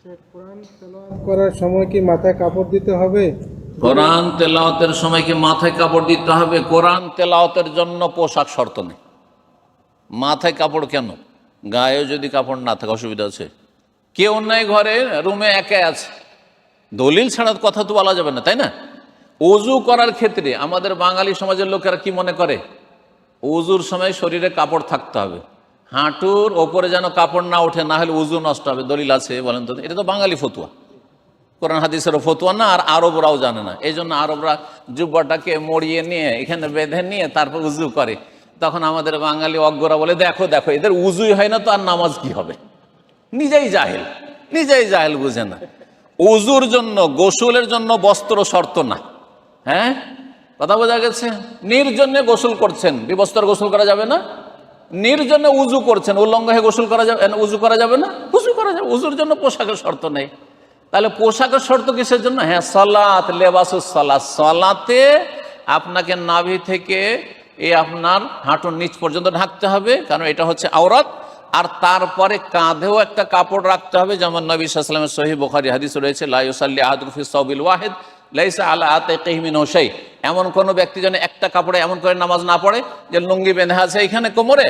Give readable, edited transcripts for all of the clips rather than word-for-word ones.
কোরআন তেলাওয়াত করার সময় কি মাথায় কাপড় দিতে হবে? কোরআন তেলাওয়াতের সময় কি মাথায় কাপড় দিতে হবে? কোরআন তেলাওয়াতের জন্য পোশাক শর্ত নেই। মাথায় কাপড় কেন? গায়ে যদি কাপড় না থাকে অসুবিধা আছে? কেউ নাই ঘরে, রুমে একা আছে, দলিল ছাড়া কথা তো বলা যাবে না, তাই না? ওযু করার ক্ষেত্রে আমাদের বাঙালি সমাজের লোকেরা কি মনে করে, ওযুর সময় শরীরে কাপড় থাকতে হবে, হাঁটুর ওপরে যেন কাপড় না ওঠে, না হলে ওযু নষ্ট হবে। দলিল আছে বলেন তো? এটা তো বাঙালি ফতুয়া, কোরআন হাদিসেরও ফতুয়া না, আর আরবরাও জানে না। এই জন্য আরবরা জুব্বাটাকে মরিয়ে নিয়ে এখানে বেঁধে নিয়ে তারপর উজু করে। তখন আমাদের বাঙালি অজ্ঞরা বলে, দেখো দেখো এদের উজুই হয় না তো আর নামাজ কি হবে? নিজেই জাহেল, বুঝে না। উজুর জন্য, গোসলের জন্য বস্ত্র শর্ত না। হ্যাঁ, কথা বোঝা গেছে? নির্জনে গোসল করছেন, বিবস্ত্র গোসল করা যাবে না। নির্জনে উজু করছেন, উলঙ্গ হয়ে গোসল করা যাবে, উজু করা যাবে না? উজু করা যাবে। উজুর জন্য পোশাকের শর্ত নেই। তাহলে পোশাকের শর্ত কিসের জন্য? হ্যাঁ, সালাত, লেবাসুস সালাত। সালাতে আপনাকে নাভি থেকে আপনার হাঁটুর নিচ পর্যন্ত ঢাকতে হবে, কারণ এটা হচ্ছে আওরাত। আর তারপরে কাঁধেও একটা কাপড় রাখতে হবে, যেমন নবী সাল্লাল্লাহু আলাইহি ওয়াসাল্লামের সহিহ বুখারী হাদিস রয়েছে, লা ইউসাল্লি আহাদুকুম ফি সাওবিল ওয়াহিদ লাইসা আলা আতিকিহি মিনহু শাই। এমন কোনো ব্যক্তি যেন একটা কাপড়ে এমন করে নামাজ না পড়ে যে লুঙ্গি বেঁধে আছে এখানে কোমরে,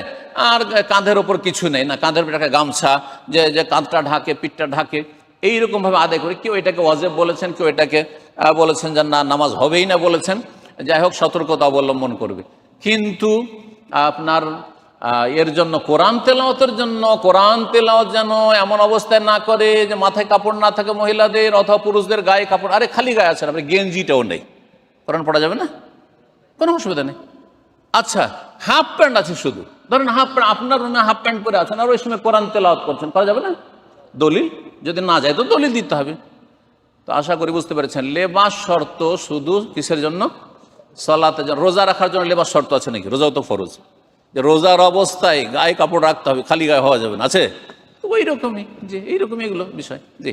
আর কাঁধের ওপর কিছু নেই, না কাঁধের উপর একটা গামছা যে কাঁধটা ঢাকে, পিঠটা ঢাকে, এইরকমভাবে আদায় করে। কেউ এটাকে ওয়াজিব বলেছেন, কেউ এটাকে বলেছেন যে না, নামাজ হবেই না বলেছেন। যাই হোক, সতর্কতা অবলম্বন করবে। কিন্তু আপনার এর জন্য, কোরআন তেলাওয়াতের জন্য, কোরআন তেলাওয়াত যেন এমন অবস্থায় না করে যে মাথায় কাপড় না থাকে মহিলাদের অথবা পুরুষদের গায়ে কাপড়, আরে খালি গায়ে আছেন আপনি, গেঞ্জিটাও নেই, কোরআন পড়া যাবে না? কোনো অসুবিধা নেই। আচ্ছা, হাফ প্যান্ট আছে শুধু, ধরেন হাফ প্যান্ট, আপনার রুমে হাফ প্যান্ট পরে আছেন আর ওই সময় কোরআন তেলাওয়াত করছেন, করা যাবে না? দলিল যদি না যায় তো দলিল দিতে হবে। তো আশা করি বুঝতে পেরেছেন। লেবাস শর্ত শুধু কিসের জন্য? সালাতের জন্য। রোজা রাখার জন্য লেবাস শর্ত আছে নাকি? রোজাও তো ফরজ, যে রোজার অবস্থায় গায়ে কাপড় রাখতে হবে, খালি গায়ে হওয়া যাবে না, আছে? ওই রকমই, যে এইরকমই এগুলো বিষয়। জি।